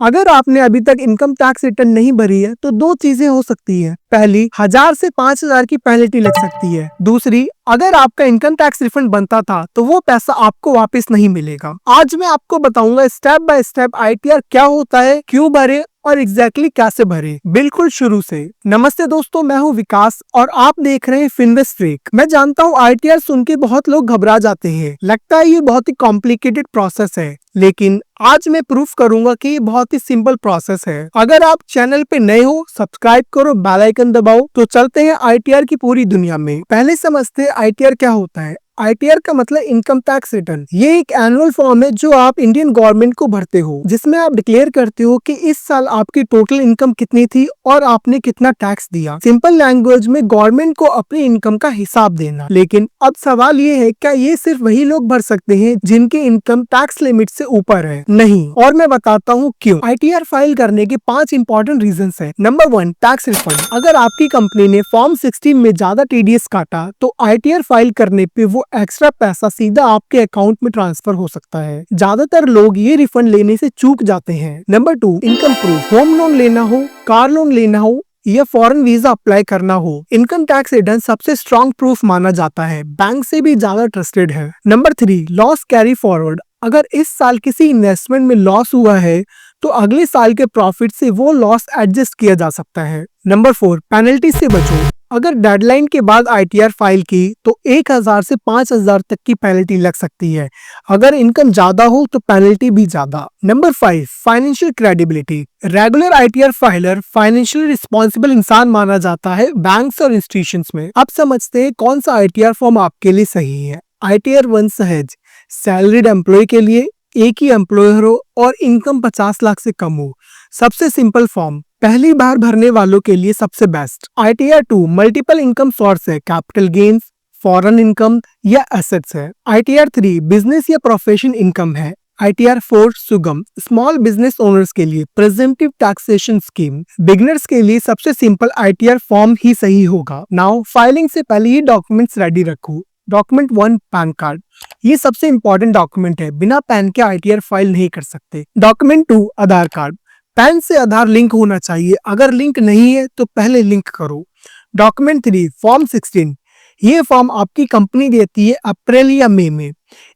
अगर आपने अभी तक इनकम टैक्स रिटर्न नहीं भरी है तो दो चीजें हो सकती है। पहली, 1000 से 5000 की पेनल्टी लग सकती है। दूसरी, अगर आपका इनकम टैक्स रिफंड बनता था तो वो पैसा आपको वापस नहीं मिलेगा। आज मैं आपको बताऊंगा स्टेप बाय स्टेप आईटीआर क्या होता है, क्यों भरे और एग्जैक्टली कैसे भरे, बिल्कुल शुरू से। नमस्ते दोस्तों, मैं हूं विकास और आप देख रहे हैं फिनवेस्ट ट्रिक। मैं जानता हूं आईटीआर सुन के बहुत लोग घबरा जाते हैं, लगता है ये बहुत ही कॉम्प्लिकेटेड प्रोसेस है, लेकिन आज मैं प्रूफ करूंगा कि ये बहुत ही सिंपल प्रोसेस है। अगर आप चैनल पे नए हो, सब्सक्राइब करो, बेल आइकन दबाओ। तो चलते हैं आईटीआर की पूरी दुनिया में। पहले समझते हैं आईटीआर क्या होता है। आईटीआर का मतलब इनकम टैक्स रिटर्न। ये एक एनुअल फॉर्म है जो आप इंडियन गवर्नमेंट को भरते हो, जिसमें आप डिक्लेयर करते हो कि इस साल आपकी टोटल इनकम कितनी थी और आपने कितना टैक्स दिया। सिंपल लैंग्वेज में गवर्नमेंट को अपनी इनकम का हिसाब देना। लेकिन अब सवाल ये है, क्या ये सिर्फ वही लोग भर सकते हैं जिनकी इनकम टैक्स लिमिट से ऊपर है? नहीं, और मैं बताता हूँ क्यों। आईटीआर फाइल करने के 5 इंपॉर्टेंट रीजंस है। Number 1, tax refund. अगर आपकी कंपनी ने फॉर्म 16 में ज्यादा टीडीएस काटा तो आईटीआर फाइल करने पे वो एक्स्ट्रा पैसा सीधा आपके अकाउंट में ट्रांसफर हो सकता है। ज्यादातर लोग ये रिफंड लेने से चूक जाते हैं। Number 2, income proof. Home loan लेना हो, कार लोन लेना हो या फॉरेन वीजा अप्लाई करना हो, इनकम टैक्स रिटर्न सबसे स्ट्रॉन्ग प्रूफ माना जाता है, बैंक से भी ज्यादा ट्रस्टेड है। Number 3, loss carry forward. अगर इस साल किसी इन्वेस्टमेंट में लॉस हुआ है तो अगले साल के प्रॉफिट से वो लॉस एडजस्ट किया जा सकता है। नंबर 4, पेनल्टी से बचो। अगर डेडलाइन के बाद आईटीआर फाइल की तो 1000 से 5000 तक की पेनल्टी लग सकती है। अगर इनकम ज्यादा हो तो पेनल्टी भी ज्यादा। Number 5, financial credibility. Regular ITR filer financially responsible इंसान माना जाता है बैंक्स और इंस्टीट्यूशंस में। अब समझते हैं कौन सा आईटीआर फॉर्म आपके लिए सही है। आईटीआर 1 सहज, सैलरीड एम्प्लॉय के लिए, एक ही एम्प्लॉयर हो और इनकम 50 लाख से कम हो। सबसे सिंपल फॉर्म, पहली बार भरने वालों के लिए सबसे best. ITR 2 multiple income source है, कैपिटल गेन्स, फॉरेन इनकम या एसेट्स है। आईटीआर 3 बिजनेस या प्रोफेशन इनकम है। आईटीआर 4 सुगम, स्मॉल बिजनेस ओनर्स के लिए, प्रेजेंटिव टैक्सेशन स्कीम। बिगिनर्स के लिए सबसे सिंपल आईटीआर फॉर्म ही सही होगा। नाउ फाइलिंग से पहले ही डॉक्यूमेंट्स रेडी रखो। Document 1, pan card. ये सबसे इंपॉर्टेंट डॉक्यूमेंट है, बिना पैन के आईटीआर फाइल नहीं कर सकते। डॉक्यूमेंट 2, आधार कार्ड। पैन से आधार लिंक होना चाहिए, अगर लिंक नहीं है तो पहले लिंक करो। Document 3, form 16। ये फॉर्म आपकी कंपनी देती है अप्रैल या मई में।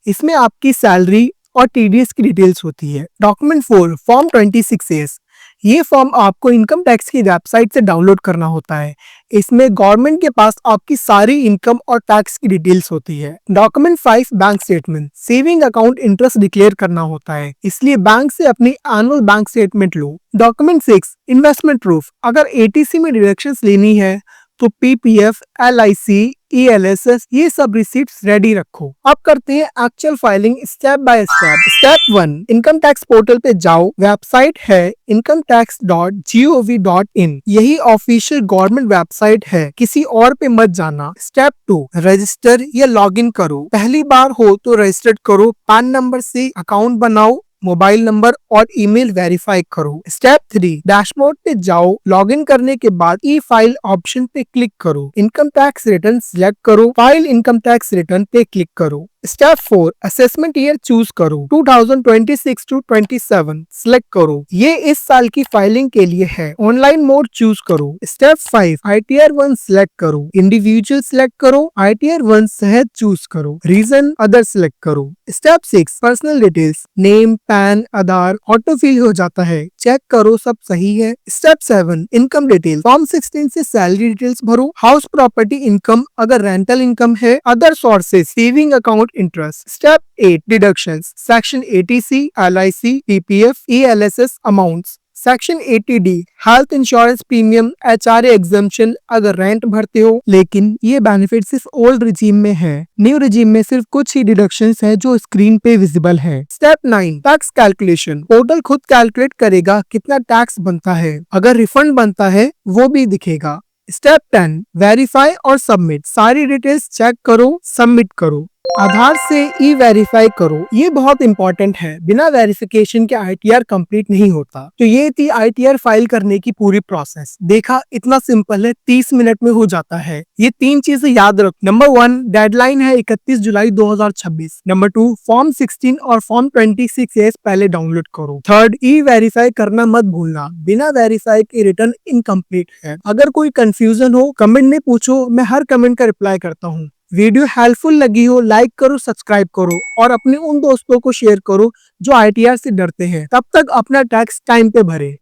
इसमें आपकी सैलरी और टीडीएस की डिटेल्स होती है। Document 4, form 26A। ये फॉर्म आपको इनकम टैक्स की वेबसाइट से डाउनलोड करना होता है। इसमें गवर्नमेंट के पास आपकी सारी इनकम और टैक्स की डिटेल्स होती है। Document 5, bank statement. Saving account interest declare करना होता है, इसलिए बैंक से अपनी एनुअल बैंक स्टेटमेंट लो। Document 6, investment proof. अगर एटीसी में डिडक्शंस लेनी है तो पीपीएफ, एलआईसी, ईएलएसएस ये सब रिसीट्स रेडी रखो। अब करते हैं actual filing step by step. Step 1, income tax portal पे जाओ। वेबसाइट है incometax.gov.in। यही ऑफिशियल गवर्नमेंट वेबसाइट है, किसी और पे मत जाना। स्टेप 2, रजिस्टर या लॉगिन करो। पहली बार हो तो रजिस्टर करो, पैन नंबर से अकाउंट बनाओ, मोबाइल नंबर और ईमेल वेरीफाई करो। स्टेप 3, डैशबोर्ड पे जाओ। लॉगिन करने के बाद ई फाइल ऑप्शन पे क्लिक करो, इनकम टैक्स रिटर्न सिलेक्ट करो, फाइल इनकम टैक्स रिटर्न पे क्लिक करो। स्टेप 4, असेसमेंट ईयर चूज करो, 2026 टू 27 सिलेक्ट करो, ये इस साल की फाइलिंग के लिए है। ऑनलाइन मोड चूज करो। स्टेप 5, आईटीआर 1 सिलेक्ट करो, इंडिविजुअल सिलेक्ट करो, आईटीआर 1 सहज चूज करो, रीजन अदर सिलेक्ट करो। Step 6, personal details, name, PAN, Aadhaar auto fill हो जाता है, चेक करो सब सही है। Step 7, income detail. फॉर्म 16 से सैलरी डिटेल्स भरो, हाउस प्रॉपर्टी इनकम अगर रेंटल इनकम है, other sources, saving account interest. Step 8, deductions, section eighty C, LIC, PPF, ELSS amounts. Section 80D, health insurance premium, HRA exemption अगर rent भरते हो, लेकिन ये benefit सिर्फ ओल्ड रिजीम में है। न्यू रिजीम में सिर्फ कुछ ही डिडक्शंस है जो स्क्रीन पे विजिबल है। Step 9, tax calculation. पोर्टल खुद कैलकुलेट करेगा कितना टैक्स बनता है, अगर रिफंड बनता है वो भी दिखेगा। स्टेप 10, वेरीफाई और सबमिट। सारी डिटेल्स चेक करो, सबमिट करो। आधार से ई वेरीफाई करो, ये बहुत इंपॉर्टेंट है। बिना वेरिफिकेशन के आईटीआर कंप्लीट नहीं होता। तो ये थी आईटीआर फाइल करने की पूरी प्रोसेस। देखा, इतना सिंपल है, 30 मिनट में हो जाता है। ये 3 चीजें याद रखो। नंबर 1, डेडलाइन है 31 जुलाई 2026। नंबर 2, फॉर्म 16 और फॉर्म 26 पहले डाउनलोड करो। थर्ड, ई वेरीफाई करना मत भूलना, बिना वेरीफाई के रिटर्न इनकम्प्लीट है। अगर कोई कंफ्यूजन हो कमेंट में पूछो, मैं हर कमेंट का रिप्लाई करता हूँ। वीडियो हेल्पफुल लगी हो लाइक करो, सब्सक्राइब करो और अपने उन दोस्तों को शेयर करो जो आईटीआर से डरते हैं। तब तक अपना टैक्स टाइम पे भरे।